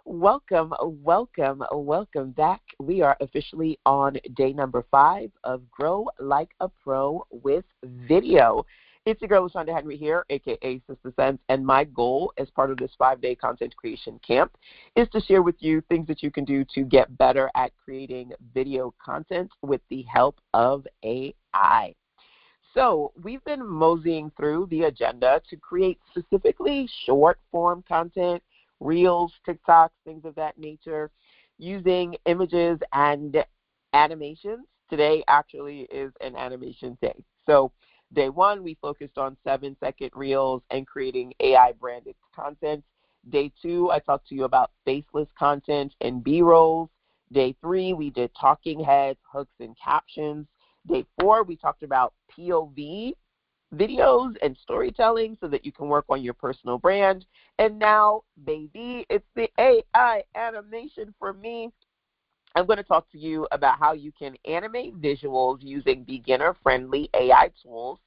Welcome, welcome, welcome back. We are officially on day number 5 of Grow Like a Pro with video. It's your girl, LaShonda Henry here, aka Sister Sense, and my goal as part of this 5-day content creation camp is to share with you things that you can do to get better at creating video content with the help of AI. So we've been moseying through the agenda to create specifically short-form content, reels, TikToks, things of that nature, using images and animations. Today actually is an animation day. So day 1, we focused on 7-second reels and creating AI-branded content. Day 2, I talked to you about faceless content and B-rolls. Day 3, we did talking heads, hooks, and captions. Day 4, we talked about POV videos and storytelling so that you can work on your personal brand. And now, baby, it's the AI animation for me. I'm going to talk to you about how you can animate visuals using beginner-friendly AI tools,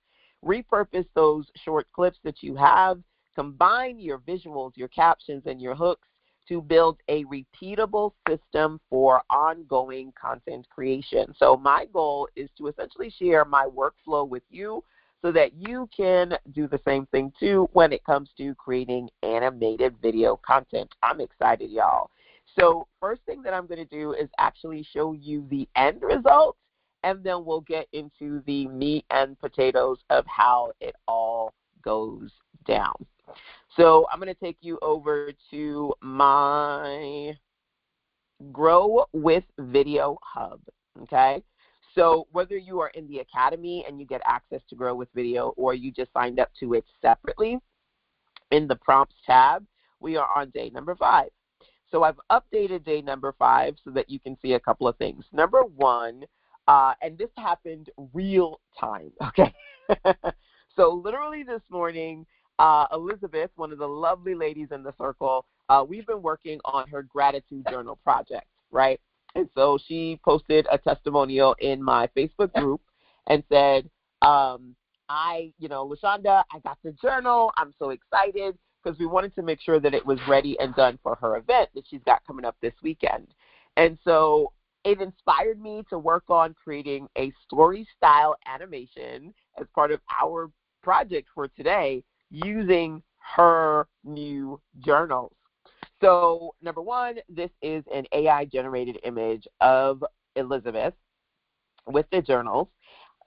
repurpose those short clips that you have, combine your visuals, your captions, and your hooks to build a repeatable system for ongoing content creation. So my goal is to essentially share my workflow with you so that you can do the same thing too when it comes to creating animated video content. I'm excited, y'all. So first thing that I'm going to do is actually show you the end result, and then we'll get into the meat and potatoes of how it all goes down. So I'm going to take you over to my Grow with Video Hub, okay? So whether you are in the academy and you get access to Grow with Video or you just signed up to it separately, in the prompts tab, we are on day number 5. So I've updated day number 5 so that you can see a couple of things. Number 1, and this happened real time, okay? So literally this morning, Elizabeth, one of the lovely ladies in the circle, we've been working on her gratitude journal project, right? And so she posted a testimonial in my Facebook group and said, LaShonda, I got the journal. I'm so excited because we wanted to make sure that it was ready and done for her event that she's got coming up this weekend. And so it inspired me to work on creating a story-style animation as part of our project for today using her new journals. So number 1, this is an AI-generated image of Elizabeth with the journals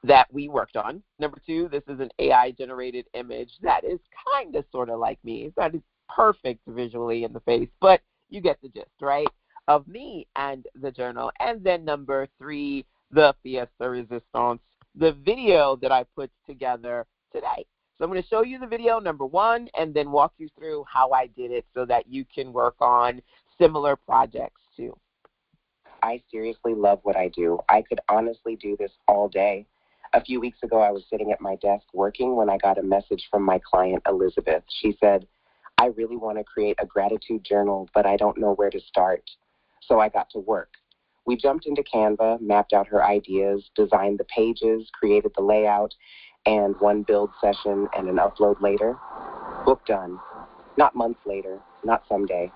that we worked on. Number 2, this is an AI-generated image that is kind of sort of like me. It's not perfect visually in the face, but you get the gist, right, of me and the journal. And then number 3, the Fiesta Resistance, the video that I put together today. So I'm going to show you the video, number 1, and then walk you through how I did it so that you can work on similar projects too. I seriously love what I do. I could honestly do this all day. A few weeks ago, I was sitting at my desk working when I got a message from my client, Elizabeth. She said, I really want to create a gratitude journal, but I don't know where to start. So I got to work. We jumped into Canva, mapped out her ideas, designed the pages, created the layout, and one build session and an upload later. Book done. Not months later, not someday.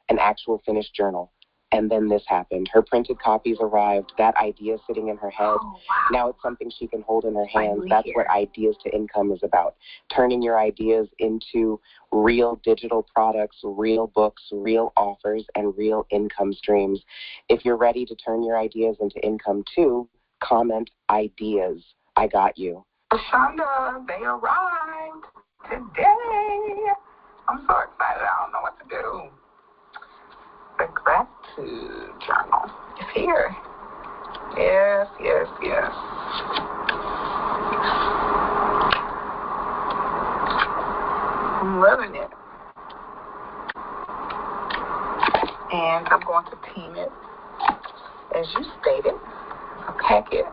An actual finished journal. And then this happened. Her printed copies arrived, that idea sitting in her head. Oh, wow. Now it's something she can hold in her hands. That's what Ideas to Income is about. Turning your ideas into real digital products, real books, real offers, and real income streams. If you're ready to turn your ideas into income too, comment ideas. I got you. LaShonda, they arrived today. I'm so excited. I don't know what to do. The gratitude journal is here. Yes, yes, yes. I'm loving it. And I'm going to team it, as you stated, a packet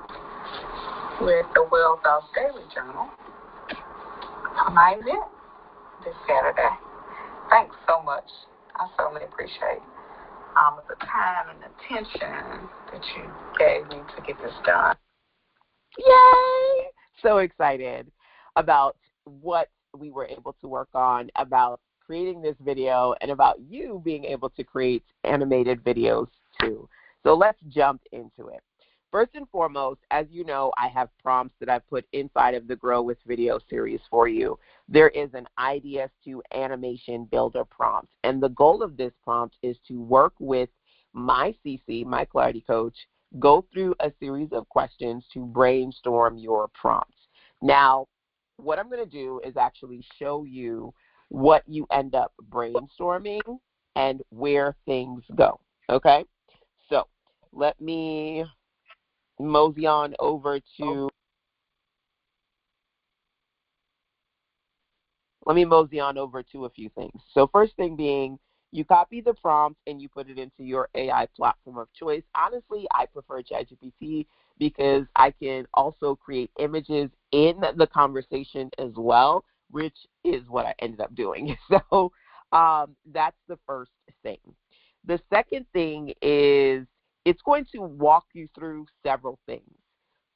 with the Well Thought Daily Journal for my event this Saturday. Thanks so much. I certainly appreciate all of the time and attention that you gave me to get this done. Yay! So excited about what we were able to work on, about creating this video and about you being able to create animated videos too. So let's jump into it. First and foremost, as you know, I have prompts that I put inside of the Grow with Video series for you. There is an IDS2 animation builder prompt, and the goal of this prompt is to work with my CC, my Clarity Coach, go through a series of questions to brainstorm your prompts. Now, what I'm going to do is actually show you what you end up brainstorming and where things go, okay? So let me mosey on over to a few things. So first thing being, you copy the prompt and you put it into your AI platform of choice. Honestly, I prefer ChatGPT because I can also create images in the conversation as well, which is what I ended up doing. So that's the first thing. The second thing is it's going to walk you through several things.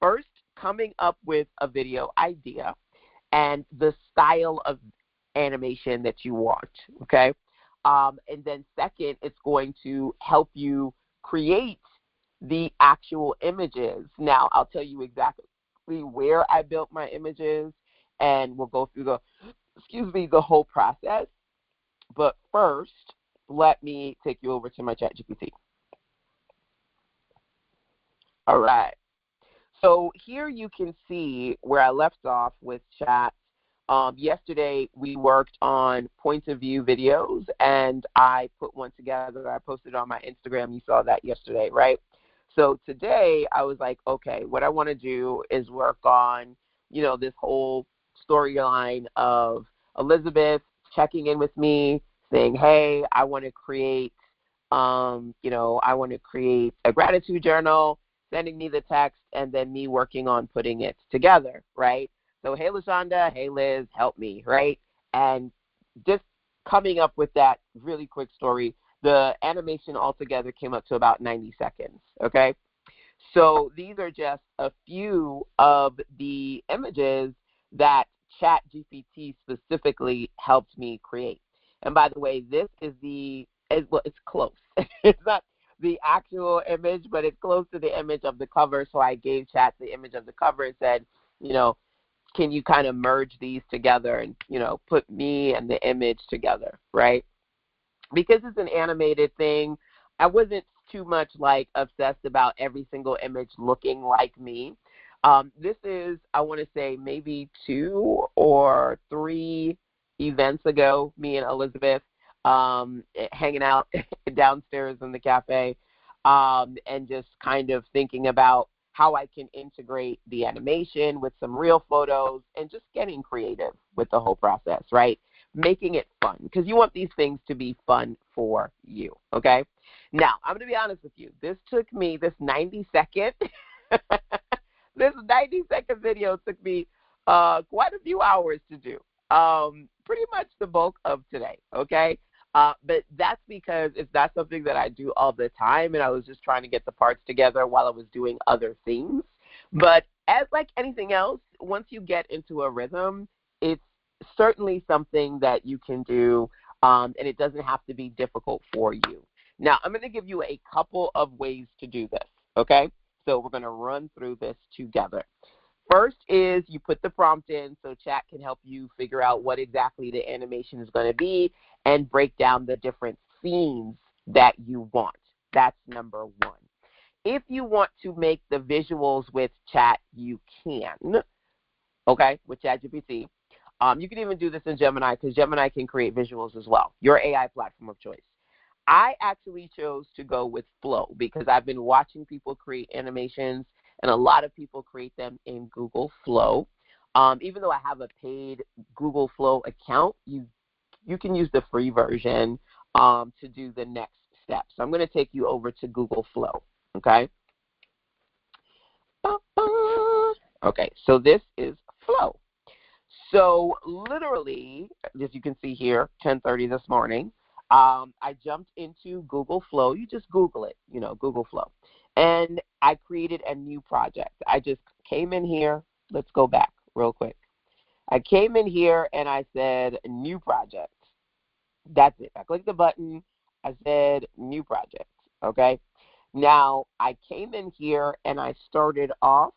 First, coming up with a video idea and the style of animation that you want, okay? And then second, it's going to help you create the actual images. Now, I'll tell you exactly where I built my images, and we'll go through the whole process. But first, let me take you over to my ChatGPT. All right. So here you can see where I left off with chat. Yesterday we worked on point of view videos, and I put one together. I posted it on my Instagram. You saw that yesterday, right? So today I was like, okay, what I want to do is work on, this whole storyline of Elizabeth checking in with me, saying, hey, I want to create, a gratitude journal, sending me the text, and then me working on putting it together, right? So, hey, LaShonda, hey, Liz, help me, right? And just coming up with that really quick story, the animation altogether came up to about 90 seconds, okay? So these are just a few of the images that ChatGPT specifically helped me create. And by the way, this is it's close. It's not the actual image, but it's close to the image of the cover. So I gave Chat the image of the cover and said, can you kind of merge these together and, put me and the image together, right? Because it's an animated thing, I wasn't too much obsessed about every single image looking like me. This is, I want to say, maybe 2 or 3 events ago, me and Elizabeth hanging out downstairs in the cafe and just kind of thinking about how I can integrate the animation with some real photos and just getting creative with the whole process, right? Making it fun, because you want these things to be fun for you, okay? Now, I'm going to be honest with you. This 90-second video took me quite a few hours to do, pretty much the bulk of today, okay? But that's because it's not something that I do all the time, and I was just trying to get the parts together while I was doing other things. But as like anything else, once you get into a rhythm, it's certainly something that you can do, and it doesn't have to be difficult for you. Now, I'm going to give you a couple of ways to do this, okay? So we're going to run through this together. First is you put the prompt in so Chat can help you figure out what exactly the animation is going to be and break down the different scenes that you want. That's number 1. If you want to make the visuals with Chat, you can, okay, with ChatGPT. You can even do this in Gemini because Gemini can create visuals as well, your AI platform of choice. I actually chose to go with Flow because I've been watching people create animations, and a lot of people create them in Google Flow. Even though I have a paid Google Flow account, you can use the free version to do the next step. So I'm going to take you over to Google Flow, okay? Okay, so this is Flow. So literally, as you can see here, 10:30 this morning, I jumped into Google Flow. You just Google it, Google Flow. And I created a new project. I just came in here. Let's go back real quick. I came in here and I said, new project. That's it. I clicked the button. I said new project. Okay. Now I came in here and I started off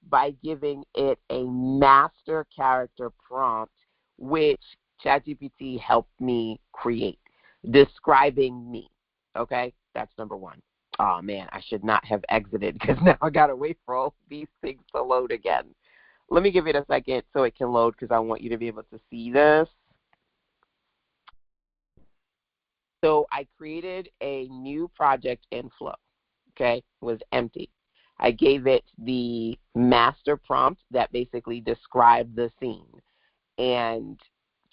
by giving it a master character prompt, which ChatGPT helped me create, describing me. Okay, that's number one. Oh man, I should not have exited because now I gotta wait for all these things to load again. Let me give it a second so it can load because I want you to be able to see this. So I created a new project in Flow. Okay, it was empty. I gave it the master prompt that basically described the scene, and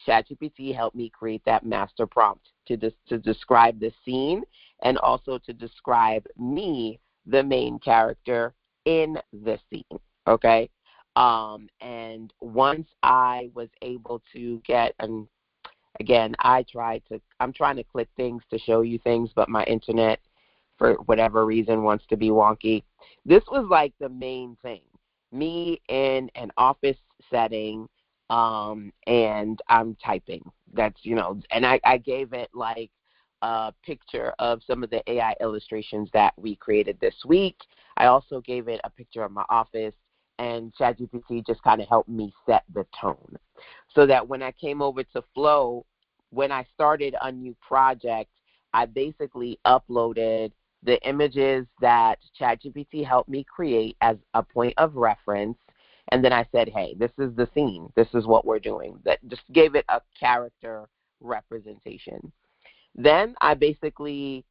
ChatGPT helped me create that master prompt to describe the scene and also to describe me, the main character in the scene. Okay, and once I was able to get an again, I'm trying to click things to show you things, but my internet, for whatever reason, wants to be wonky. This was like the main thing. Me in an office setting, and I'm typing. That's, and I gave it like a picture of some of the AI illustrations that we created this week. I also gave it a picture of my office, and ChatGPT just kind of helped me set the tone so that when I came over to Flow, when I started a new project, I basically uploaded the images that ChatGPT helped me create as a point of reference. And then I said, hey, this is the scene. This is what we're doing. That just gave it a character representation. Then I basically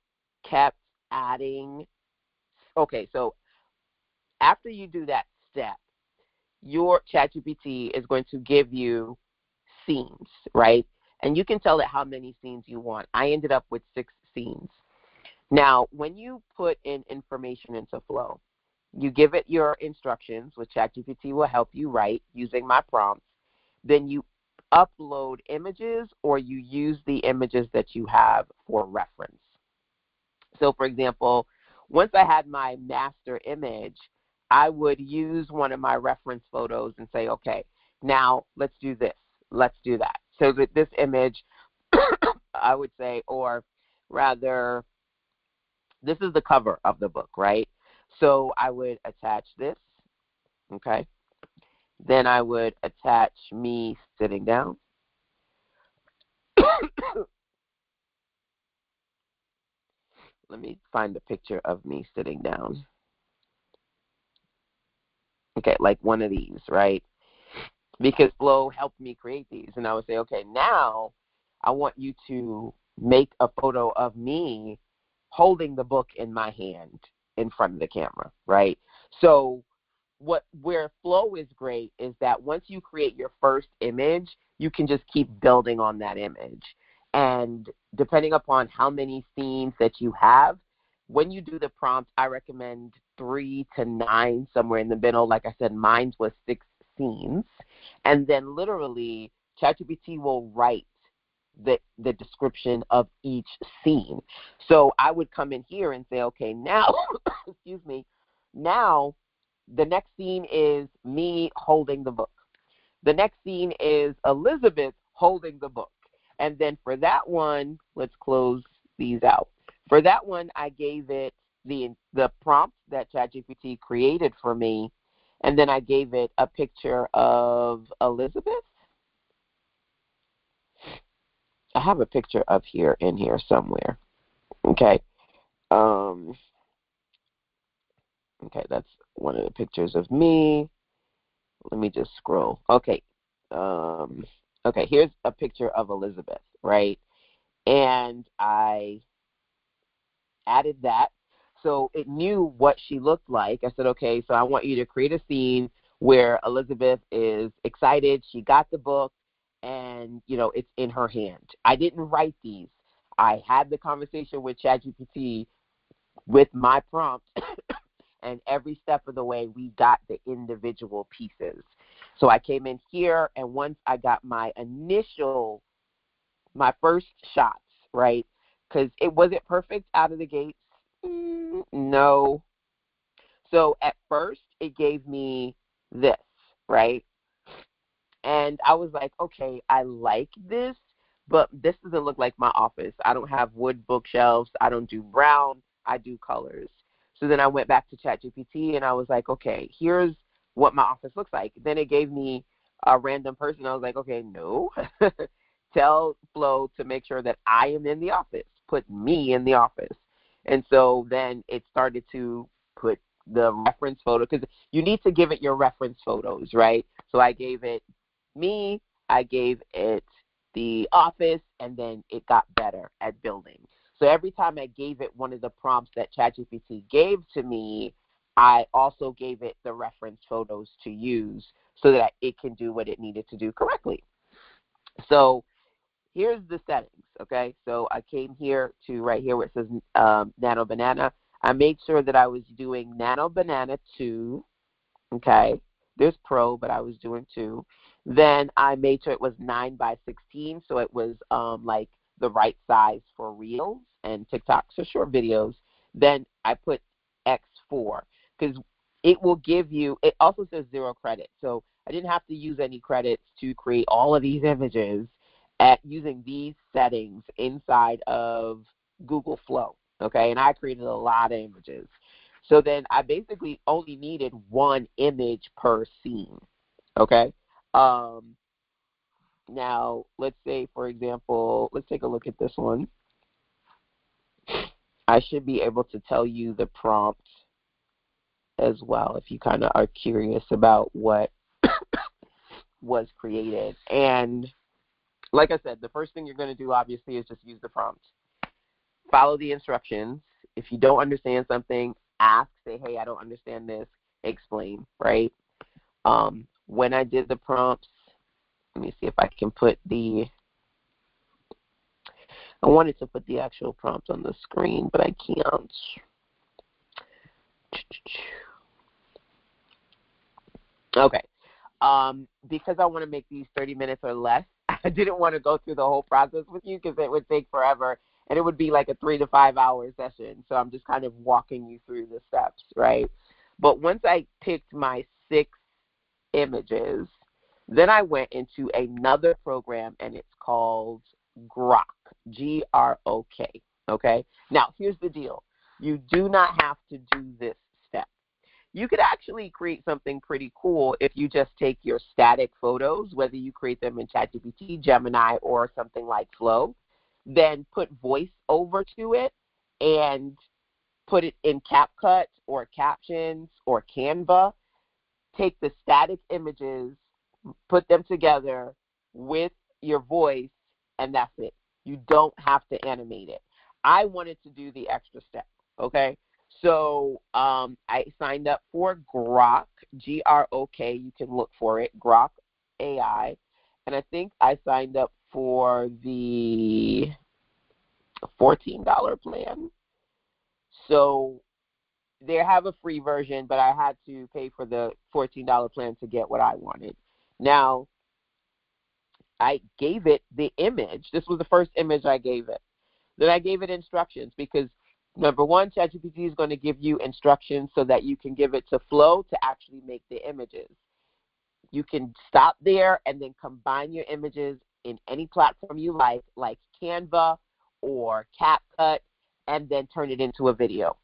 kept adding. Okay, so after you do that step, your ChatGPT is going to give you scenes, right? And you can tell it how many scenes you want. I ended up with 6 scenes. Now, when you put in information into Flow, you give it your instructions, which ChatGPT will help you write using my prompts. Then you upload images or you use the images that you have for reference. So, for example, once I had my master image, I would use one of my reference photos and say, okay, now let's do this. Let's do that. So that this image, I would say, or rather, this is the cover of the book, right? So I would attach this, okay? Then I would attach me sitting down. Let me find a picture of me sitting down. Okay, like one of these, right? Because Flow helped me create these. And I would say, okay, now I want you to make a photo of me holding the book in my hand in front of the camera, right? So where Flow is great is that once you create your first image, you can just keep building on that image. And depending upon how many scenes that you have, when you do the prompt, I recommend 3 to 9, somewhere in the middle. Like I said, mine was 6 scenes. And then literally, ChatGPT will write the description of each scene. So I would come in here and say, okay, now, excuse me, now the next scene is me holding the book. The next scene is Elizabeth holding the book. And then for that one, let's close these out. For that one, I gave it the prompt that ChatGPT created for me, and then I gave it a picture of Elizabeth. I have a picture of here in here somewhere. Okay. Okay, that's one of the pictures of me. Let me just scroll. Okay. Okay, here's a picture of Elizabeth, right? And I added that. So it knew what she looked like. I said, okay, so I want you to create a scene where Elizabeth is excited. She got the book and, it's in her hand. I didn't write these. I had the conversation with ChatGPT with my prompt, and every step of the way we got the individual pieces. So I came in here, and once I got my first shots, right, because it wasn't perfect out of the gates. No. So at first, it gave me this, right? And I was like, okay, I like this, but this doesn't look like my office. I don't have wood bookshelves. I don't do brown. I do colors. So then I went back to ChatGPT and I was like, okay, here's what my office looks like. Then it gave me a random person. I was like, okay, no. Tell Flow to make sure that I am in the office. Put me in the office. And so then it started to put the reference photo, because you need to give it your reference photos, right? So I gave it me, I gave it the office, and then it got better at building. So every time I gave it one of the prompts that ChatGPT gave to me, I also gave it the reference photos to use so that it can do what it needed to do correctly. So here's the settings, okay? So I came here to right here where it says Nano Banana. I made sure that I was doing Nano Banana 2, okay? There's Pro, but I was doing 2. Then I made sure it was 9 by 16, so it was like the right size for Reels and TikToks or short videos. Then I put X4 because it will give you, it also says 0 credit. So I didn't have to use any credits to create all of these images at using these settings inside of Google Flow, okay? And I created a lot of images. So then I basically only needed one image per scene, okay? Now, let's say, for example, let's take a look at this one. I should be able to tell you the prompt as well if you kind of are curious about what was created. And like I said, the first thing you're going to do, obviously, is just use the prompt. Follow the instructions. If you don't understand something, ask, say, hey, I don't understand this, explain, right? When I did the prompts, let me see if I can put I wanted to put the actual prompt on the screen, but I can't. Okay. Because I want to make these 30 minutes or less, I didn't want to go through the whole process with you because it would take forever, and it would be like a 3 to 5 hour session. So I'm just kind of walking you through the steps, right? But once I picked my 6 images, then I went into another program, and it's called Grok, G-R-O-K, okay? Now, here's the deal. You do not have to do this step. You could actually create something pretty cool if you just take your static photos, whether you create them in ChatGPT, Gemini, or something like Flow, then put voice over to it and put it in CapCut or Captions or Canva. Take the static images, put them together with your voice, and that's it. You don't have to animate it. I wanted to do the extra step, okay? So I signed up for Grok, G-R-O-K. You can look for it, Grok AI. And I think I signed up for the $14 plan. So they have a free version, but I had to pay for the $14 plan to get what I wanted. Now, I gave it the image. This was the first image I gave it. Then I gave it instructions because, number one, ChatGPT is going to give you instructions so that you can give it to Flow to actually make the images. You can stop there and then combine your images in any platform you like Canva or CapCut, and then turn it into a video.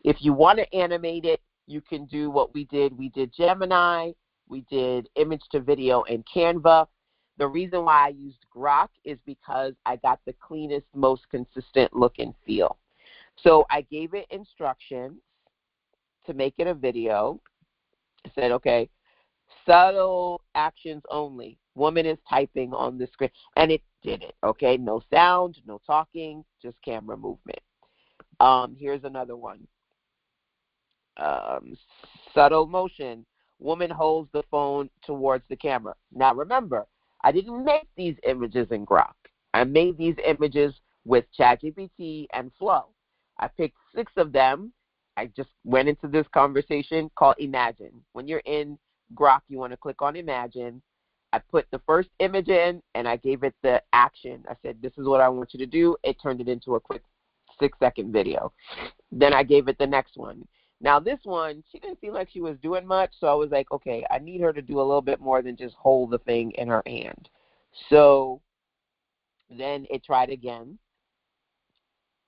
If you want to animate it, you can do what we did. We did Gemini. We did image to video in Canva. The reason why I used Grok is because I got the cleanest, most consistent look and feel. So I gave it instructions to make it a video. I said, okay, subtle actions only. Woman is typing on the screen. And it did it, okay? No sound, no talking, just camera movement. Here's another one. Subtle motion. Woman holds the phone towards the camera. Now remember, I didn't make these images in Grok. I made these images with ChatGPT and Flow. I picked 6 of them. I just went into this conversation called Imagine. When you're in Grok, you want to click on Imagine. I put the first image in, and I gave it the action. I said, this is what I want you to do. It turned it into a quick 6-second video. Then I gave it the next one. Now, this one, she didn't seem like she was doing much, so I was like, okay, I need her to do a little bit more than just hold the thing in her hand. So Then it tried again,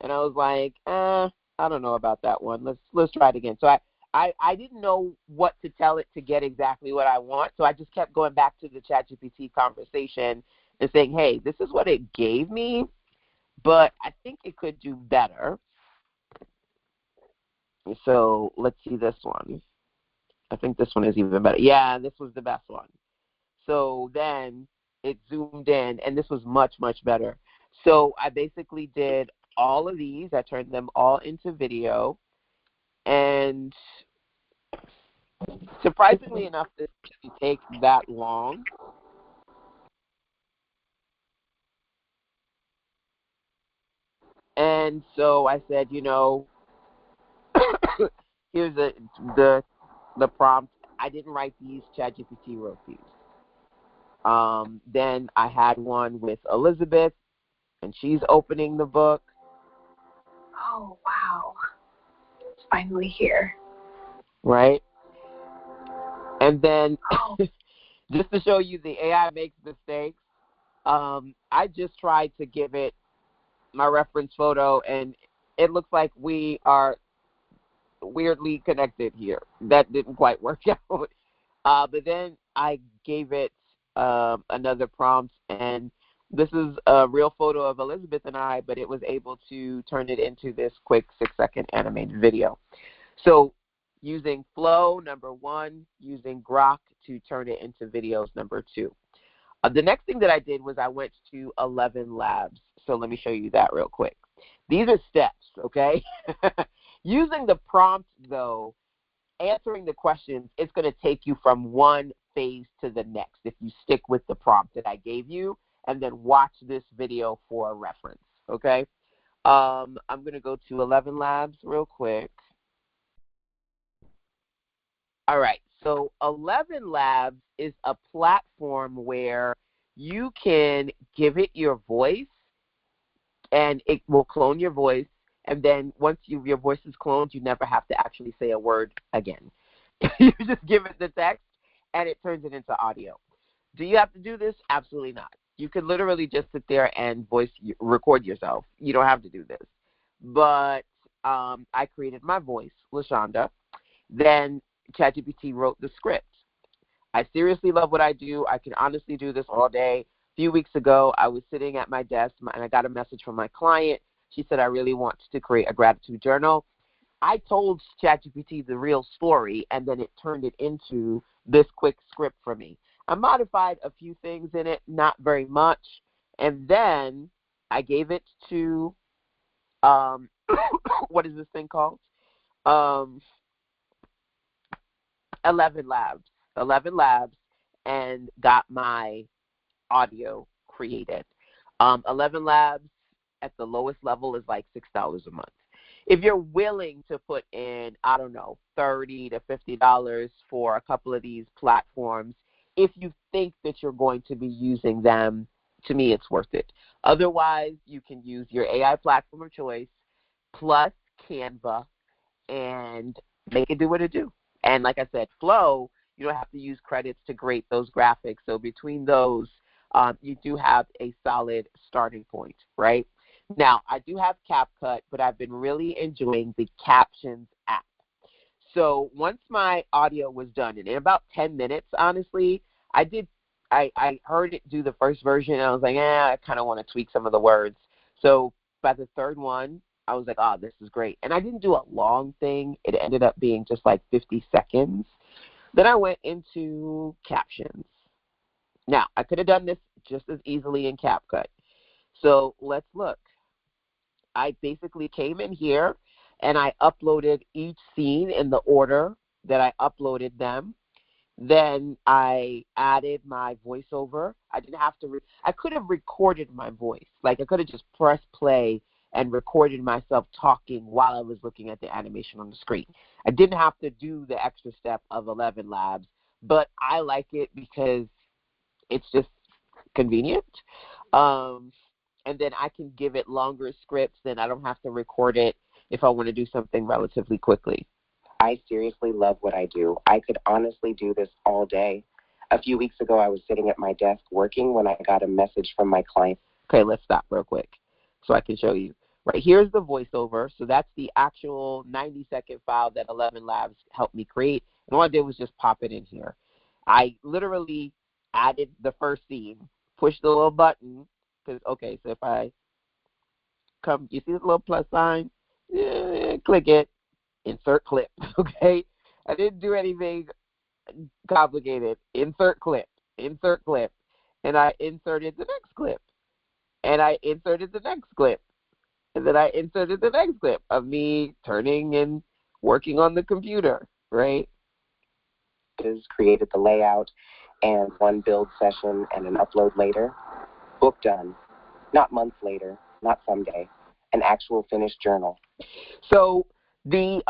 and I was like, I don't know about that one. Let's try it again. So I didn't know what to tell it to get exactly what I want, so I just kept going back to the ChatGPT conversation and saying, hey, this is what it gave me, but I think it could do better. So let's see this one. I think this one is even better. Yeah, this was the best one. So then it zoomed in, and this was much, much better. So I basically did all of these. I turned them all into video. And surprisingly enough, this didn't take that long. And so I said, here's the prompt. I didn't write these. ChatGPT wrote these. Then I had one with Elizabeth, and she's opening the book. Oh, wow. It's finally here. Right? And then, just to show you the AI makes mistakes, I just tried to give it my reference photo, and it looks like we are weirdly connected here. That didn't quite work out. But then I gave it another prompt, and this is a real photo of Elizabeth and I, but it was able to turn it into this quick 6-second animated video. So using Flow, number 1, using Grok to turn it into videos, number 2. The next thing that I did was I went to 11 Labs. So let me show you that real quick. These are steps, okay? Using the prompt, though, answering the questions, it's going to take you from one phase to the next if you stick with the prompt that I gave you and then watch this video for a reference, okay? I'm going to go to 11 Labs real quick. All right, so 11 Labs is a platform where you can give it your voice, and it will clone your voice, and then once your voice is cloned, you never have to actually say a word again. You just give it the text, and it turns it into audio. Do you have to do this? Absolutely not. You could literally just sit there and record yourself. You don't have to do this. But I created my voice, LaShonda. Then ChatGPT wrote the script. I seriously love what I do. I can honestly do this all day. A few weeks ago, I was sitting at my desk, and I got a message from my client. She said, I really want to create a gratitude journal. I told ChatGPT the real story, and then it turned it into this quick script for me. I modified a few things in it, not very much, and then I gave it to, what is this thing called? 11 Labs, and got my audio created. 11 Labs at the lowest level is like $6 a month. If you're willing to put in, I don't know, $30 to $50 for a couple of these platforms, if you think that you're going to be using them, to me it's worth it. Otherwise, you can use your AI platform of choice plus Canva and make it do what it do. And like I said, Flow, you don't have to use credits to create those graphics. So between those, you do have a solid starting point, right? Now, I do have CapCut, but I've been really enjoying the Captions app. So once my audio was done, and in about 10 minutes, honestly, I heard it do the first version, and I was like, I kind of want to tweak some of the words. So by the third one, I was like, oh, this is great. And I didn't do a long thing. It ended up being just like 50 seconds. Then I went into Captions. Now, I could have done this just as easily in CapCut. So let's look. I basically came in here, and I uploaded each scene in the order that I uploaded them. Then I added my voiceover. I didn't have to. I could have recorded my voice. Like I could have just pressed play and recorded myself talking while I was looking at the animation on the screen. I didn't have to do the extra step of 11 Labs, but I like it because it's just convenient. And then I can give it longer scripts, and I don't have to record it if I want to do something relatively quickly. I seriously love what I do. I could honestly do this all day. A few weeks ago, I was sitting at my desk working when I got a message from my client. Okay, let's stop real quick so I can show you. Right, here's the voiceover. So that's the actual 90-second file that 11 Labs helped me create. And all I did was just pop it in here. I literally added the first scene, pushed the little button, because, okay, so if I come, you see this little plus sign? Click it, insert clip, okay? I didn't do anything complicated. Insert clip, and I inserted the next clip, and I inserted the next clip, and then I inserted the next clip of me turning and working on the computer, right? Created the layout and one build session and an upload later. Book done. Not months later, not someday. An actual finished journal. So the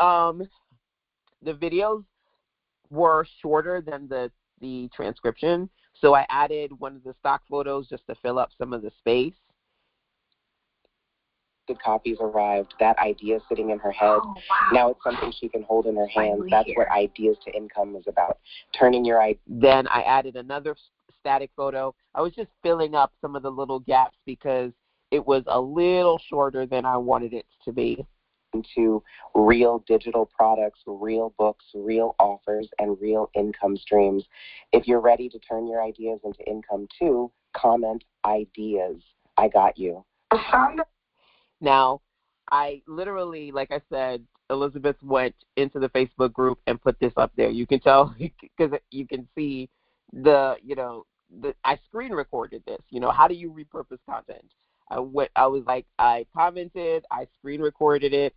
videos were shorter than the transcription, so I added one of the stock photos just to fill up some of the space. The copies arrived. That idea sitting in her head. Oh, wow. Now it's something she can hold in her hands. That's what Ideas to Income is about. Turning your idea. Then I added another static photo. I was just filling up some of the little gaps because it was a little shorter than I wanted it to be. Into real digital products, real books, real offers, and real income streams. If you're ready to turn your ideas into income too, comment ideas. I got you. Now, I literally, like I said, Elizabeth went into the Facebook group and put this up there. You can tell because you can see I screen recorded this. How do you repurpose content? I commented, I screen recorded it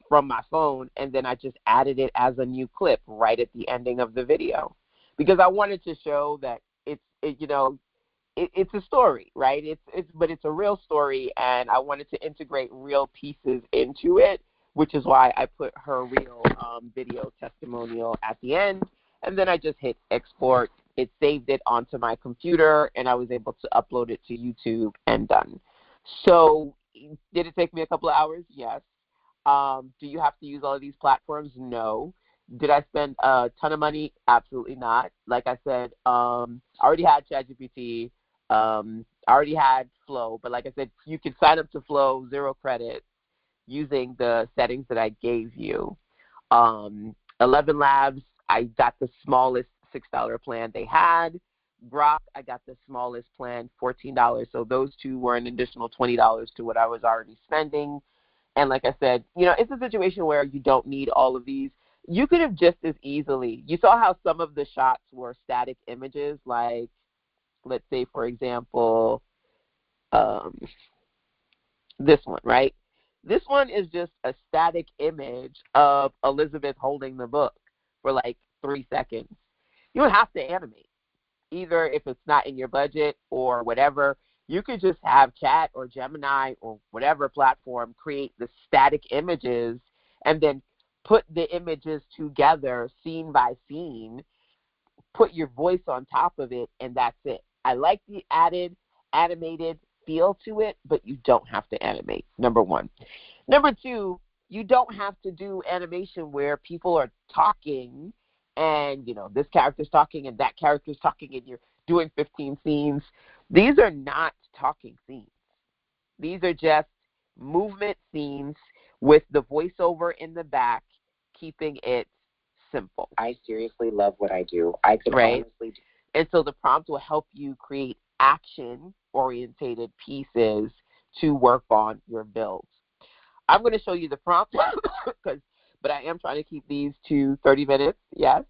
from my phone, and then I just added it as a new clip right at the ending of the video because I wanted to show that it's a story, right? But it's a real story, and I wanted to integrate real pieces into it, which is why I put her real video testimonial at the end, and then I just hit export. It saved it onto my computer, and I was able to upload it to YouTube and done. So did it take me a couple of hours? Yes. Do you have to use all of these platforms? No. Did I spend a ton of money? Absolutely not. Like I said, I already had ChatGPT. I already had Flow, but like I said, you can sign up to Flow, 0 credits, using the settings that I gave you. 11 Labs, I got the smallest $6 plan they had. Grok, I got the smallest plan, $14. So those two were an additional $20 to what I was already spending. And like I said, it's a situation where you don't need all of these. You could have just as easily, you saw how some of the shots were static images, like, let's say, for example, this one, right? This one is just a static image of Elizabeth holding the book for like 3 seconds. You don't have to animate. Either if it's not in your budget or whatever, you could just have Chat or Gemini or whatever platform create the static images and then put the images together scene by scene, put your voice on top of it, and that's it. I like the added animated feel to it, but you don't have to animate, number one. Number two, you don't have to do animation where people are talking and, this character's talking and that character's talking and you're doing 15 scenes. These are not talking scenes. These are just movement scenes with the voiceover in the back, keeping it simple. I seriously love what I do. I could honestly do. And so the prompt will help you create action-orientated pieces to work on your builds. I'm going to show you the prompt, but I am trying to keep these to 30 minutes, yes.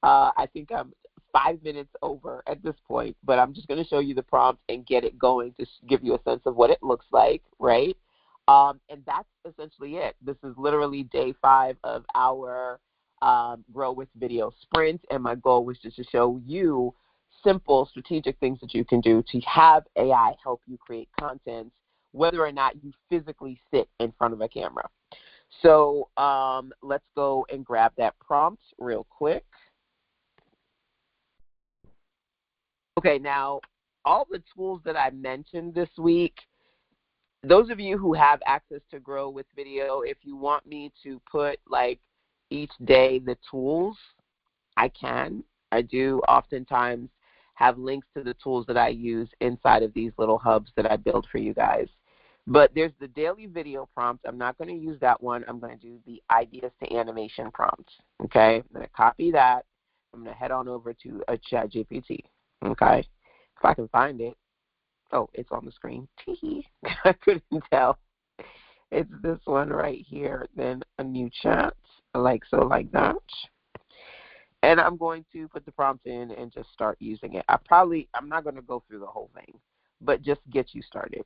I think I'm 5 minutes over at this point, but I'm just going to show you the prompt and get it going to give you a sense of what it looks like, right? And that's essentially it. This is literally day 5 of our Grow with Video sprint, and my goal was just to show you simple strategic things that you can do to have AI help you create content, whether or not you physically sit in front of a camera. So let's go and grab that prompt real quick. Okay, now all the tools that I mentioned this week, those of you who have access to Grow with Video, if you want me to put like each day the tools, I can. I do oftentimes have links to the tools that I use inside of these little hubs that I build for you guys. But there's the daily video prompt. I'm not going to use that one. I'm going to do the ideas to animation prompt. Okay, I'm going to copy that. I'm going to head on over to a ChatGPT. Okay, if I can find it. Oh, it's on the screen. I couldn't tell. It's this one right here. Then a new chat, like so, like that. And I'm going to put the prompt in and just start using it. I'm not going to go through the whole thing, but just get you started.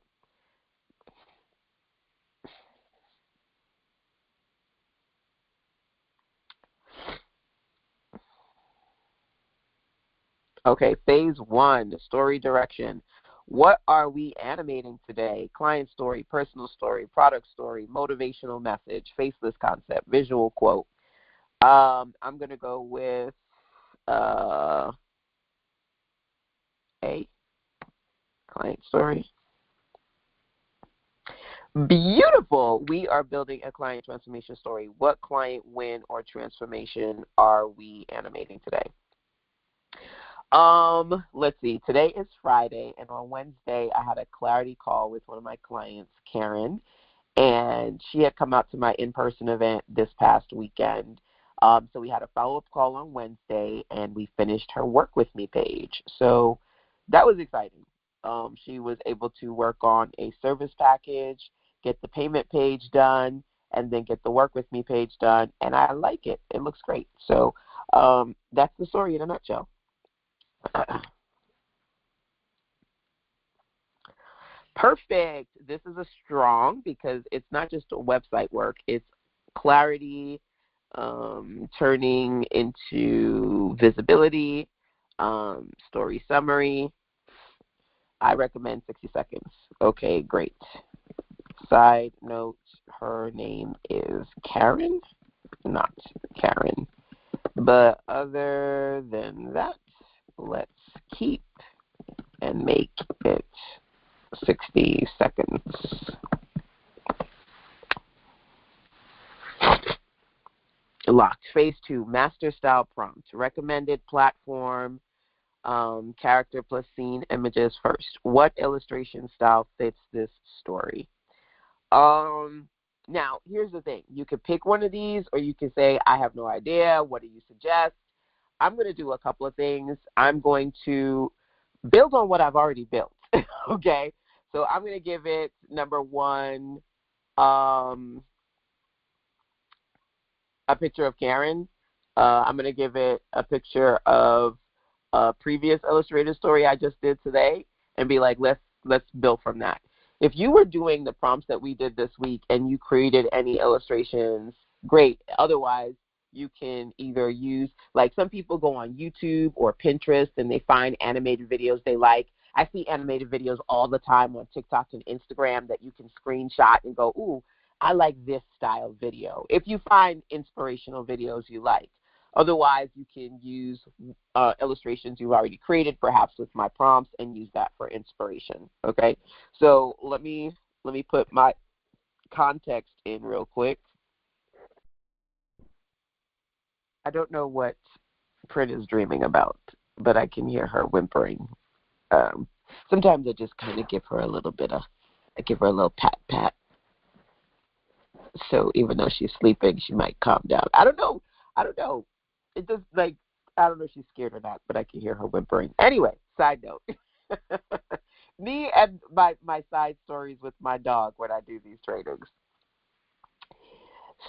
Okay, phase 1, story direction. What are we animating today? Client story, personal story, product story, motivational message, faceless concept, visual quote. I'm going to go with A, client story. Beautiful. We are building a client transformation story. What client win or transformation are we animating today? Let's see. Today is Friday, and on Wednesday I had a clarity call with one of my clients, Karen, and she had come out to my in-person event this past weekend. So we had a follow-up call on Wednesday, and we finished her Work With Me page. So that was exciting. She was able to work on a service package, get the payment page done, and then get the Work With Me page done, and I like it. It looks great. So that's the story in a nutshell. Perfect. This is a strong because it's not just website work. It's clarity, turning into visibility, story summary. I recommend 60 seconds. Okay, great. Side note, her name is Karen, not Karen. But other than that, let's keep and make it 60 seconds. Locked. Phase 2, master style prompt. Recommended platform, character plus scene images first. What illustration style fits this story? Now, here's the thing. You could pick one of these, or you can say, I have no idea. What do you suggest? I'm going to do a couple of things. I'm going to build on what I've already built, okay? So I'm going to give it, number one, a picture of Karen. I'm going to give it a picture of a previous illustrated story I just did today and be like, let's build from that. If you were doing the prompts that we did this week and you created any illustrations, great. Otherwise, you can either use, like some people go on YouTube or Pinterest and they find animated videos they like. I see animated videos all the time on TikTok and Instagram that you can screenshot and go, ooh, I like this style video. If you find inspirational videos you like. Otherwise, you can use illustrations you've already created, perhaps with my prompts, and use that for inspiration. Okay, so let me put my context in real quick. I don't know what Prin is dreaming about, but I can hear her whimpering. Sometimes I just kind of give her a little pat. So even though she's sleeping, she might calm down. I don't know. It just I don't know if she's scared or not, but I can hear her whimpering. Anyway, side note. Me and my side stories with my dog when I do these trainings.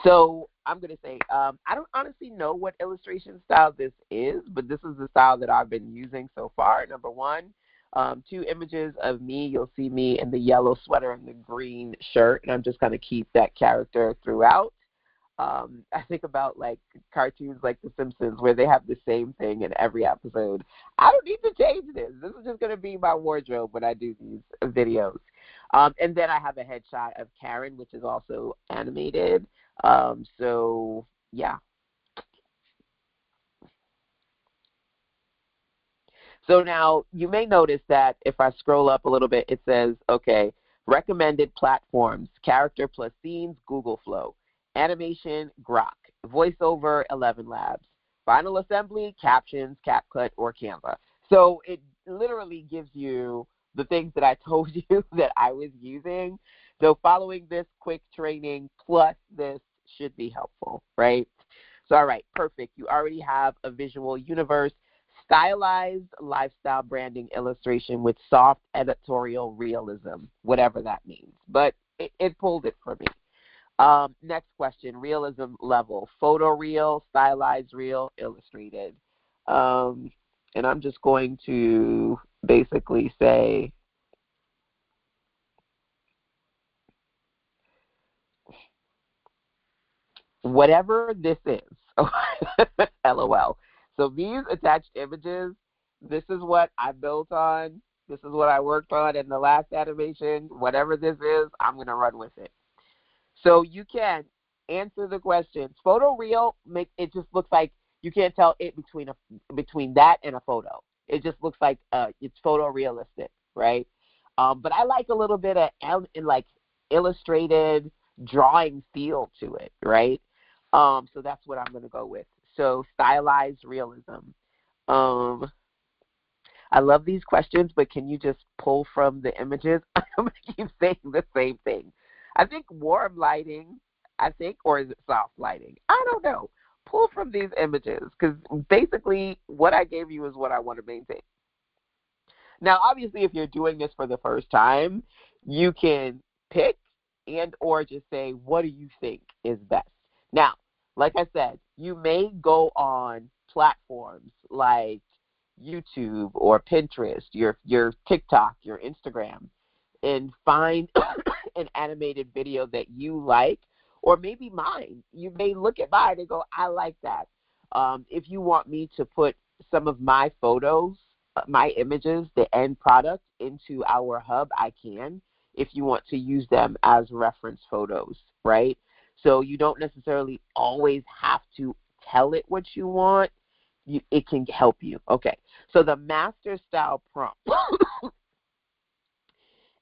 So I'm going to say, I don't honestly know what illustration style this is, but this is the style that I've been using so far. Number one, 2 images of me. You'll see me in the yellow sweater and the green shirt, and I'm just going to keep that character throughout. I think about like cartoons like The Simpsons where they have the same thing in every episode. I don't need to change this. This is just going to be my wardrobe when I do these videos. And then I have a headshot of Karen, which is also animated. So, yeah. So now you may notice that if I scroll up a little bit, it says, okay, recommended platforms, character plus scenes, Google Flow. Animation, Grok. Voiceover, 11 Labs. Final assembly, Captions, CapCut, or Canva. So it literally gives you the things that I told you that I was using. So following this quick training plus this should be helpful, right? So, all right, perfect. You already have a visual universe, stylized lifestyle branding illustration with soft editorial realism, whatever that means. But it pulled it for me. Next question, realism level, photo real, stylized real, illustrated. And I'm just going to basically say whatever this is, LOL. So these attached images, this is what I built on. This is what I worked on in the last animation. Whatever this is, I'm going to run with it. So you can answer the questions. Photo real, it just looks like you can't tell it between that and a photo. It just looks like it's photorealistic, right? But I like a little bit of like illustrated drawing feel to it, right? So that's what I'm going to go with. So stylized realism. I love these questions, but can you just pull from the images? I'm going to keep saying the same thing. I think warm lighting, or is it soft lighting? I don't know. Pull from these images because basically what I gave you is what I want to maintain. Now, obviously, if you're doing this for the first time, you can pick and or just say, what do you think is best? Now, like I said, you may go on platforms like YouTube or Pinterest, your TikTok, your Instagram, and find an animated video that you like, or maybe mine. You may look at mine and go, I like that. If you want me to put some of my photos, my images, the end product into our hub, I can, if you want to use them as reference photos, right? So you don't necessarily always have to tell it what you want. It can help you. Okay, so the master style prompt.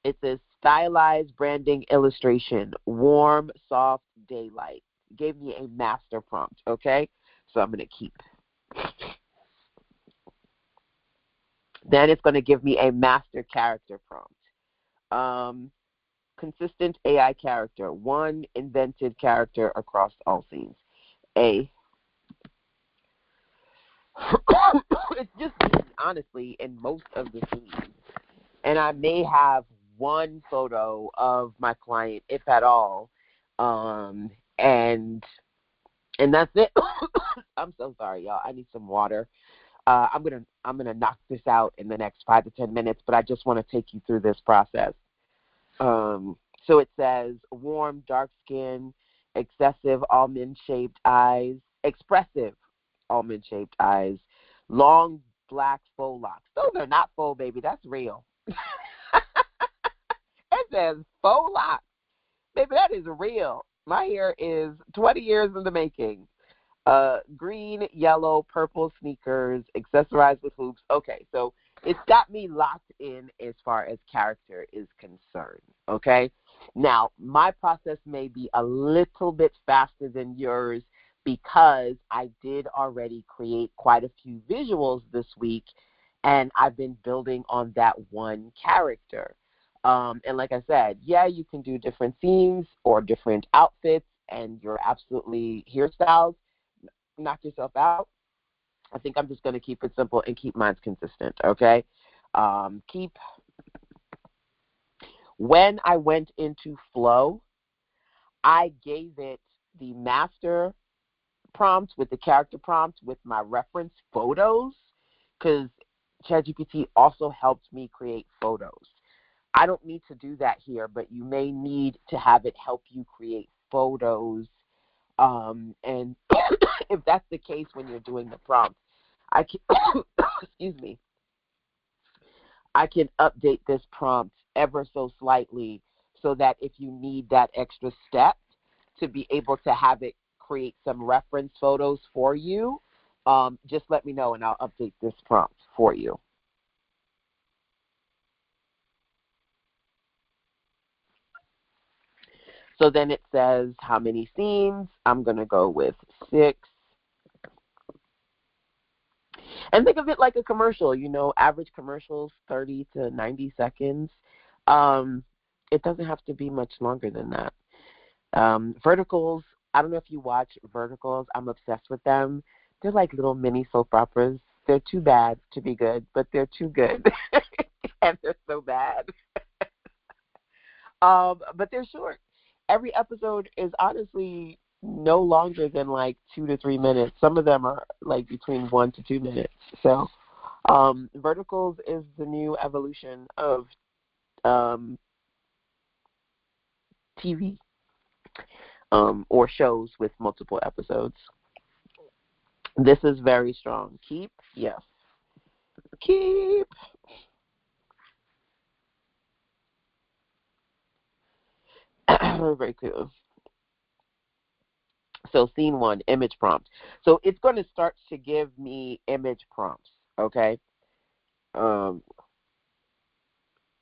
It says stylized branding illustration, warm, soft daylight. It gave me a master prompt, okay? So I'm going to keep. Then it's going to give me a master character prompt. Consistent AI character, one invented character across all scenes. A. It's just me, honestly, in most of the scenes. And I may have one photo of my client, if at all, and that's it. I'm so sorry, y'all. I need some water. I'm gonna knock this out in the next 5 to 10 minutes, but I just want to take you through this process. So it says warm, dark skin, excessive almond-shaped eyes, expressive almond-shaped eyes, long black faux locks. Those are not faux, baby. That's real. It says faux locks. Baby, that is real. My hair is 20 years in the making. Green, yellow, purple sneakers, accessorized with hoops. Okay, so it's got me locked in as far as character is concerned, okay? Now, my process may be a little bit faster than yours because I did already create quite a few visuals this week, and I've been building on that one character. And like I said, yeah, you can do different themes or different outfits and your absolutely hairstyles. Knock yourself out. I think I'm just going to keep it simple and keep mine consistent, okay? When I went into Flow, I gave it the master prompt with the character prompt with my reference photos because ChatGPT also helped me create photos. I don't need to do that here, but you may need to have it help you create photos. And if that's the case when you're doing the prompt, I can, excuse me, I can update this prompt ever so slightly so that if you need that extra step to be able to have it create some reference photos for you, just let me know and I'll update this prompt for you. So then it says how many scenes. I'm going to go with 6. And think of it like a commercial, average commercials, 30 to 90 seconds. It doesn't have to be much longer than that. Verticals, I don't know if you watch Verticals. I'm obsessed with them. They're like little mini soap operas. They're too bad to be good, but they're too good. And they're so bad. But they're short. Every episode is honestly no longer than like 2 to 3 minutes. Some of them are like between 1 to 2 minutes. So Verticals is the new evolution of TV or shows with multiple episodes. This is very strong. Keep, yes. Keep. Very cool. So scene 1, image prompt. So it's going to start to give me image prompts, okay?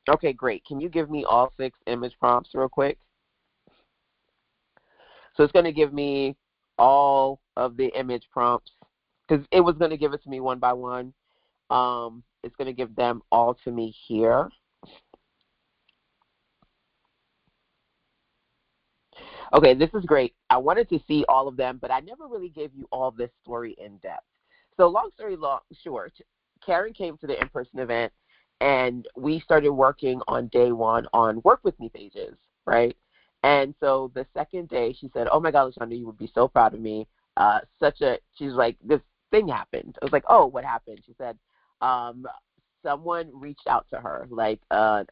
Okay, great. Can you give me all 6 image prompts real quick? So it's going to give me all of the image prompts because it was going to give it to me one by one. It's going to give them all to me here. Okay, this is great. I wanted to see all of them, but I never really gave you all this story in depth. So long story short, Karen came to the in-person event, and we started working on day 1 on Work With Me pages, right? And so the second day, she said, oh, my God, LaShonda, you would be so proud of me. She's like, this thing happened. I was like, oh, what happened? She said, someone reached out to her, like a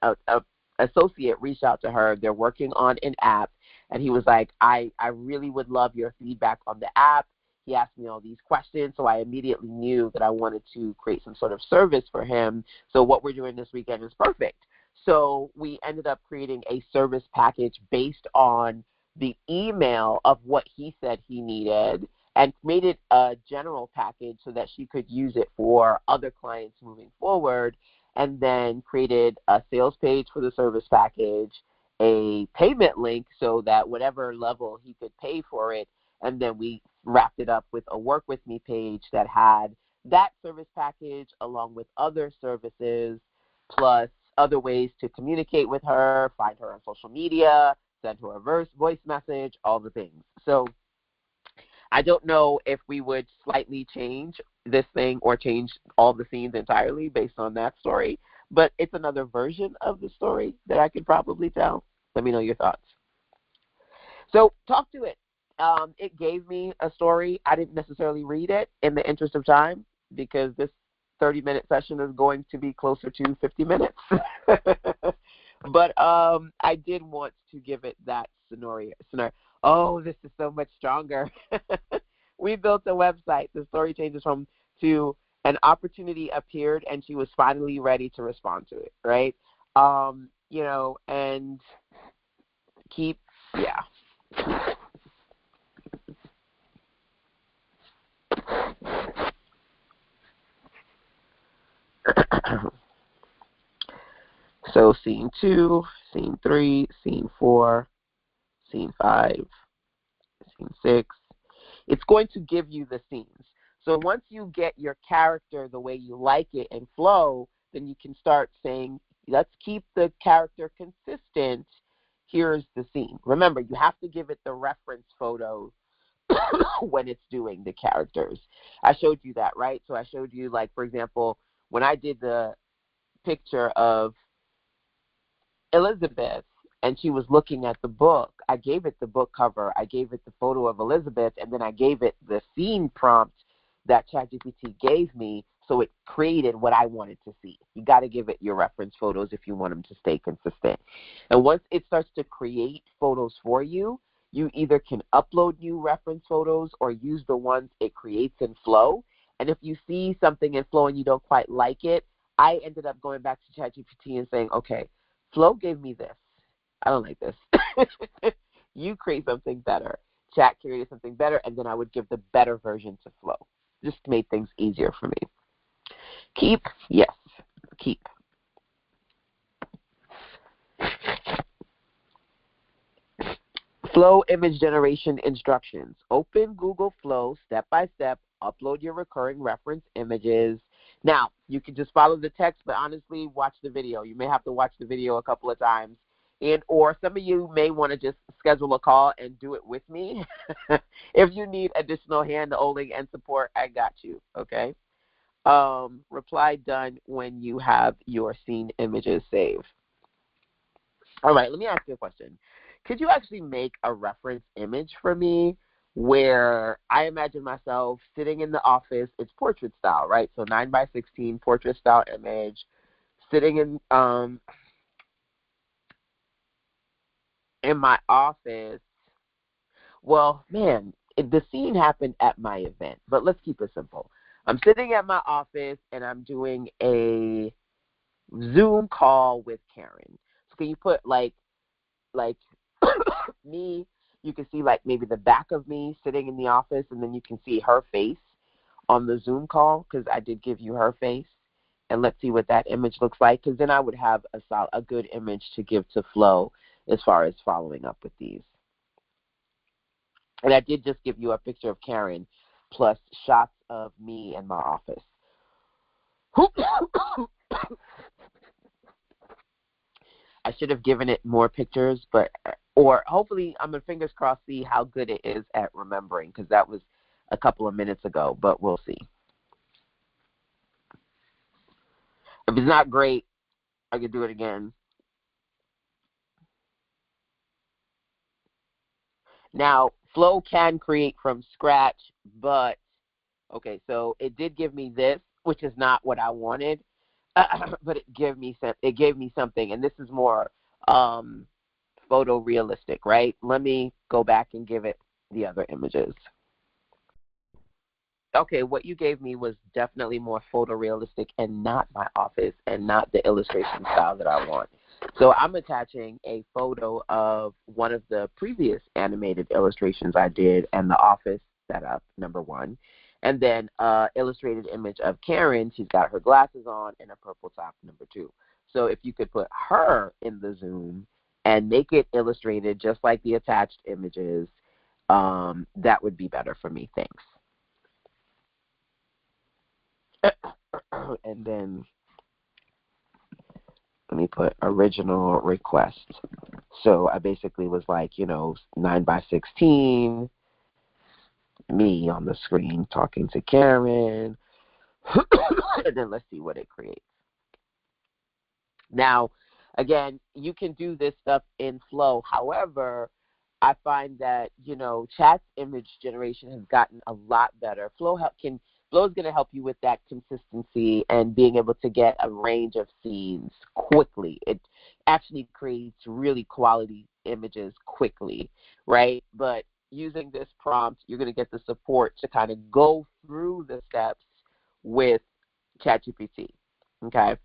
associate reached out to her. They're working on an app, and he was like, I really would love your feedback on the app. He asked me all these questions, so I immediately knew that I wanted to create some sort of service for him. So what we're doing this weekend is perfect. So we ended up creating a service package based on the email of what he said he needed and made it a general package so that she could use it for other clients moving forward, and then created a sales page for the service package, a payment link so that whatever level he could pay for it, and then we wrapped it up with a Work With Me page that had that service package along with other services plus other ways to communicate with her, find her on social media, send her a voice message, all the things. So I don't know if we would slightly change this thing or change all the scenes entirely based on that story, but it's another version of the story that I could probably tell. Let me know your thoughts. So talk to it. It gave me a story. I didn't necessarily read it in the interest of time because this 30-minute session is going to be closer to 50 minutes. But I did want to give it that scenario. Oh, this is so much stronger. We built a website. The story changes from to an opportunity appeared and she was finally ready to respond to it, right? And keep, yeah. So scene 2, scene 3, scene 4, scene 5, scene 6. It's going to give you the scenes. So once you get your character the way you like it and flow, then you can start saying, let's keep the character consistent. Here's the scene. Remember, you have to give it the reference photo when it's doing the characters. I showed you that, right? So I showed you, like, for example, when I did the picture of Elizabeth and she was looking at the book, I gave it the book cover, I gave it the photo of Elizabeth, and then I gave it the scene prompt that ChatGPT gave me, so it created what I wanted to see. You got to give it your reference photos if you want them to stay consistent. And once it starts to create photos for you, you either can upload new reference photos or use the ones it creates in Flow. And if you see something in Flow and you don't quite like it, I ended up going back to ChatGPT and saying, okay, Flow gave me this. I don't like this. You create something better. Chat created something better, and then I would give the better version to Flow. Just made things easier for me. Keep, yes, keep. Flow image generation instructions. Open Google Flow step by step. Upload your recurring reference images. Now, you can just follow the text, but honestly, watch the video. You may have to watch the video a couple of times. Or some of you may want to just schedule a call and do it with me. If you need additional hand-holding and support, I got you, okay? Reply done when you have your scene images saved. All right, let me ask you a question. Could you actually make a reference image for me where I imagine myself sitting in the office? It's portrait style, right? So 9:16 portrait style image, sitting in my office. Well, man, the scene happened at my event, but let's keep it simple. I'm sitting at my office and I'm doing a Zoom call with Karen. So can you put like me, you can see like maybe the back of me sitting in the office, and then you can see her face on the Zoom call because I did give you her face. And let's see what that image looks like, because then I would have a good image to give to Flow as far as following up with these. And I did just give you a picture of Karen plus shots of me in my office. I should have given it more pictures, or hopefully I'm going to fingers crossed see how good it is at remembering, because that was a couple of minutes ago, but we'll see. If it's not great, I can do it again. Now, Flow can create from scratch, but, okay, so it did give me this, which is not what I wanted, but it gave me something, and this is more photorealistic, right? Let me go back and give it the other images. Okay, what you gave me was definitely more photorealistic and not my office and not the illustration style that I want. So I'm attaching a photo of one of the previous animated illustrations I did and the office setup, number one. And then illustrated image of Karen. She's got her glasses on and a purple top, number two. So if you could put her in the Zoom and make it illustrated just like the attached images, that would be better for me. Thanks. And then let me put original request. So I basically was like, 9:16, me on the screen talking to Karen, and then let's see what it creates. Now, again, you can do this stuff in Flow. However, I find that, Chat's image generation has gotten a lot better. Flow is going to help you with that consistency and being able to get a range of scenes quickly. It actually creates really quality images quickly, right? But using this prompt, you're going to get the support to kind of go through the steps with ChatGPT, okay?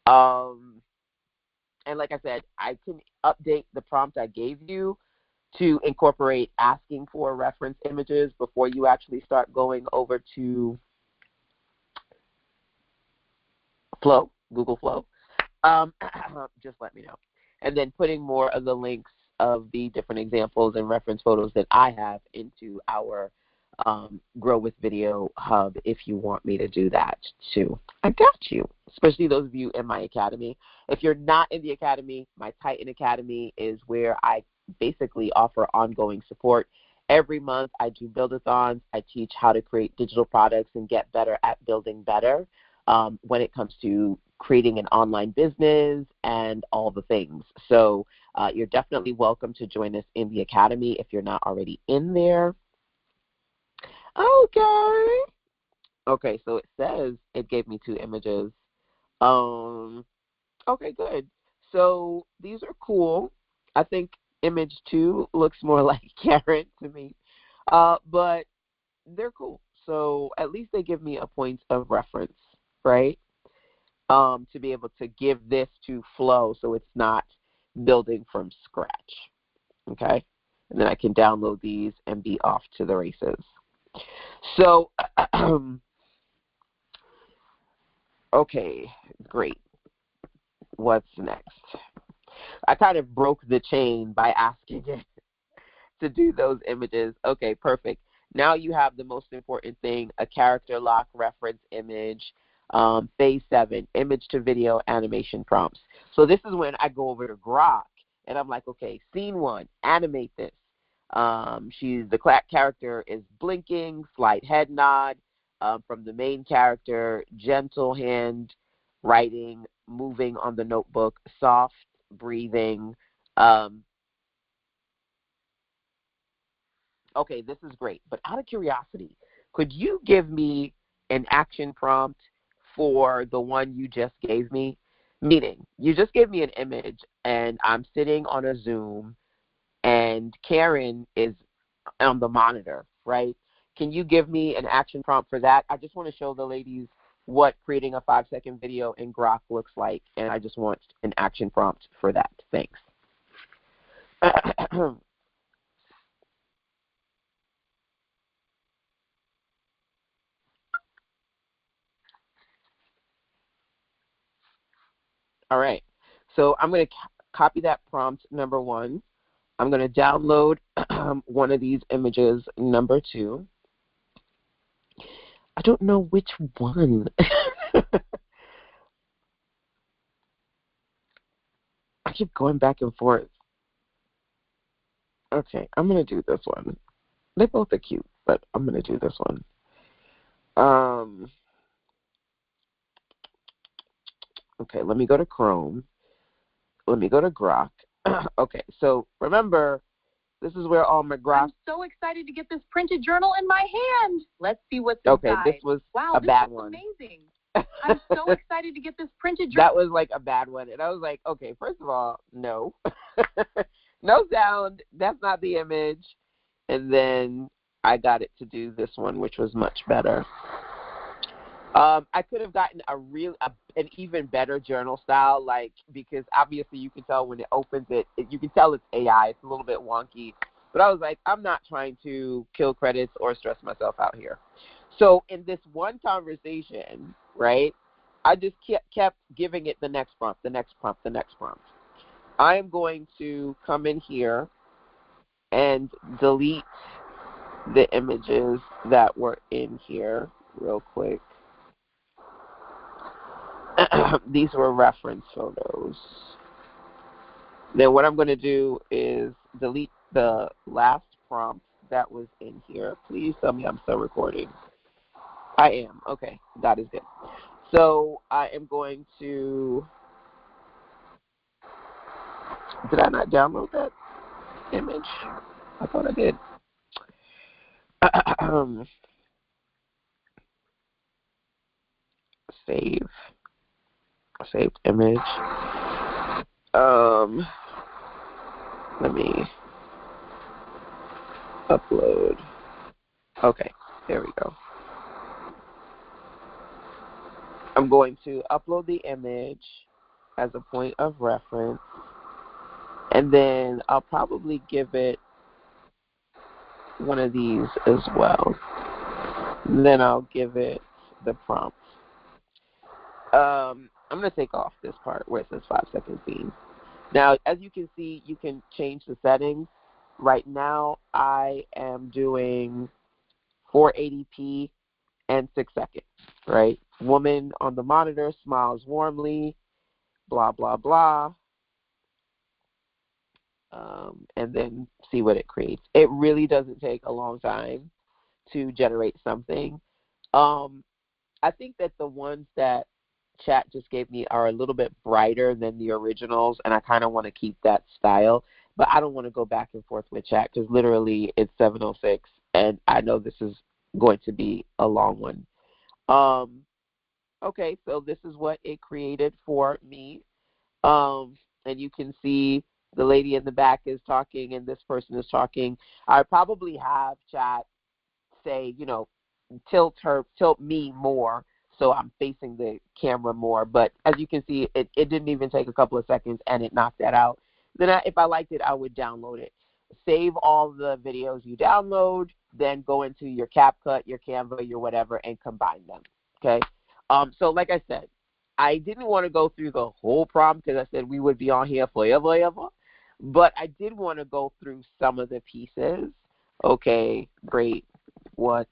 And like I said, I can update the prompt I gave you to incorporate asking for reference images before you actually start going over to Flow, Google Flow. Just let me know. And then putting more of the links of the different examples and reference photos that I have into our Grow with Video hub if you want me to do that too. I got you, especially those of you in my academy. If you're not in the academy, my Titan Academy is where I basically offer ongoing support. Every month I do build-a-thons. I teach how to create digital products and get better at building better when it comes to creating an online business and all the things. So you're definitely welcome to join us in the academy if you're not already in there. Okay, so it says it gave me 2 images. Okay, good. So these are cool. I think image 2 looks more like Karen to me, but they're cool. So at least they give me a point of reference, right, to be able to give this to Flow so it's not building from scratch, okay? And then I can download these and be off to the races. So, okay, great. What's next? I kind of broke the chain by asking it to do those images. Okay, perfect. Now you have the most important thing, a character lock reference image, phase 7, image to video animation prompts. So this is when I go over to Grok, and I'm like, okay, scene 1, animate this. The character is blinking, slight head nod from the main character, gentle hand writing, moving on the notebook, soft breathing. Okay, this is great. But out of curiosity, could you give me an action prompt for the one you just gave me? Meaning, you just gave me an image, and I'm sitting on a Zoom, and Karen is on the monitor, right? Can you give me an action prompt for that? I just want to show the ladies what creating a 5-second video in Grok looks like, and I just want an action prompt for that. Thanks. All right. So I'm going to copy that prompt, number 1. I'm going to download one of these images, number 2. I don't know which one. I keep going back and forth. Okay, I'm going to do this one. They both are cute, but I'm going to do this one. Okay, let me go to Chrome. Let me go to Grok. Okay, so remember, this is where all my Grok... I'm so excited to get this printed journal in my hand. Let's see what's inside. Okay, this was a bad one. Wow, this is amazing. I'm so excited to get this printed journal. That was like a bad one. And I was like, okay, first of all, no. No sound. That's not the image. And then I got it to do this one, which was much better. I could have gotten an even better journal style, like, because obviously you can tell when it opens it, you can tell it's AI. It's a little bit wonky. But I was like, I'm not trying to kill credits or stress myself out here. So in this one conversation, right, I just kept giving it the next prompt, the next prompt, the next prompt. I am going to come in here and delete the images that were in here real quick. These were reference photos. Then what I'm going to do is delete the last prompt that was in here. Please tell me I'm still recording. I am. Okay, that is good. So I am going to... Did I not download that image? I thought I did. Save. Saved image. Let me upload. Okay, there we go. I'm going to upload the image as a point of reference, and then I'll probably give it one of these as well. And then I'll give it the prompt. I'm going to take off this part where it says 5-second scene. Now, as you can see, you can change the settings. Right now, I am doing 480p and 6 seconds, right? Woman on the monitor smiles warmly, blah, blah, blah. And then see what it creates. It really doesn't take a long time to generate something. I think that the ones that Chat just gave me are a little bit brighter than the originals, and I kind of want to keep that style. But I don't want to go back and forth with Chat because literally it's 7:06, and I know this is going to be a long one. Okay, so this is what it created for me. And you can see the lady in the back is talking and this person is talking. I probably have Chat say, tilt me more so I'm facing the camera more. But as you can see, it didn't even take a couple of seconds and it knocked that out. Then if I liked it, I would download it. Save all the videos you download, then go into your CapCut, your Canva, your whatever, and combine them. Okay? So like I said, I didn't want to go through the whole prompt because I said we would be on here forever. But I did want to go through some of the pieces. Okay, great. What's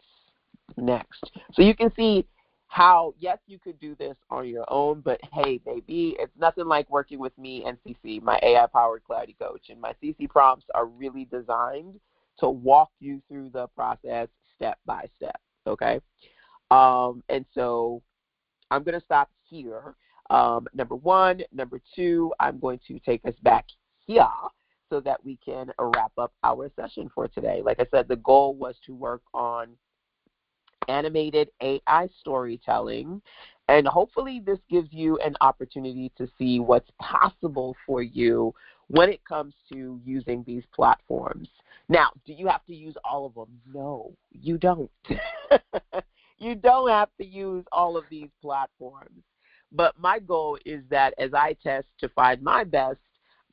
next? So you can see how, yes, you could do this on your own, but hey, baby, it's nothing like working with me and CC, my AI-powered Clarity Coach. And my CC prompts are really designed to walk you through the process step by step, okay? And so I'm going to stop here. Number one. Number two, I'm going to take us back here so that we can wrap up our session for today. Like I said, the goal was to work on animated AI storytelling, and hopefully this gives you an opportunity to see what's possible for you when it comes to using these platforms. Now, do you have to use all of them? No, you don't. You don't have to use all of these platforms. But my goal is that as I test to find my best,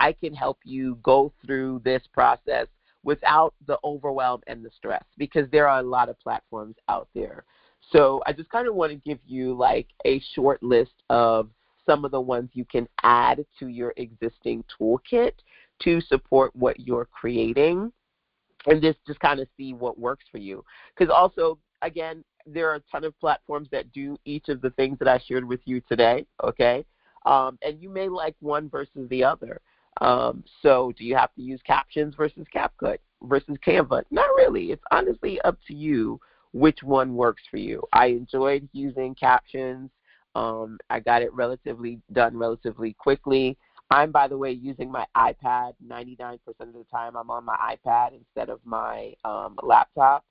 I can help you go through this process without the overwhelm and the stress, because there are a lot of platforms out there. So I just kind of want to give you like a short list of some of the ones you can add to your existing toolkit to support what you're creating, and just kind of see what works for you. Because also, again, there are a ton of platforms that do each of the things that I shared with you today, okay? And you may like one versus the other. So do you have to use Captions versus CapCut versus Canva? Not really. It's honestly up to you which one works for you. I enjoyed using Captions. I got it done relatively quickly. I'm, by the way, using my iPad. 99% of the time I'm on my iPad instead of my laptop.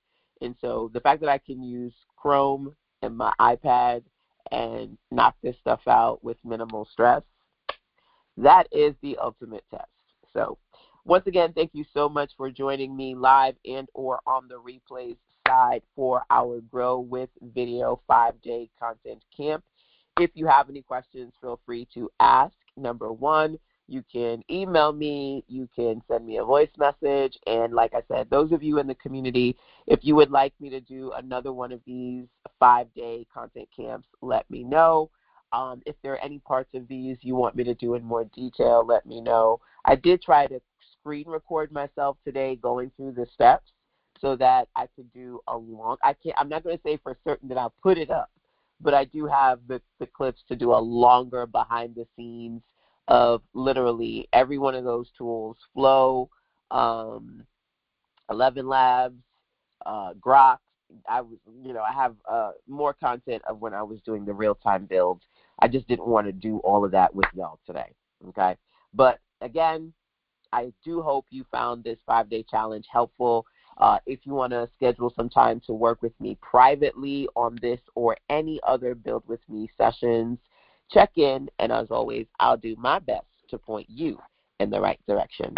And so the fact that I can use Chrome and my iPad and knock this stuff out with minimal stress, that is the ultimate test. So once again, thank you so much for joining me live and or on the replays side for our Grow with Video 5-day content camp. If you have any questions, feel free to ask. Number one, you can email me, you can send me a voice message, and like I said, those of you in the community, if you would like me to do another one of these 5-day content camps, let me know. If there are any parts of these you want me to do in more detail, let me know. I did try to screen record myself today going through the steps so that I could do I'm not going to say for certain that I'll put it up, but I do have the clips to do a longer behind the scenes of literally every one of those tools: Flow, 11 Labs, Grok. I have more content of when I was doing the real-time builds. I just didn't want to do all of that with y'all today, okay? But again, I do hope you found this 5-day challenge helpful. If you want to schedule some time to work with me privately on this or any other Build With Me sessions, check in, and as always, I'll do my best to point you in the right direction.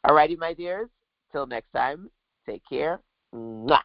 All righty, my dears, till next time, take care. Mwah.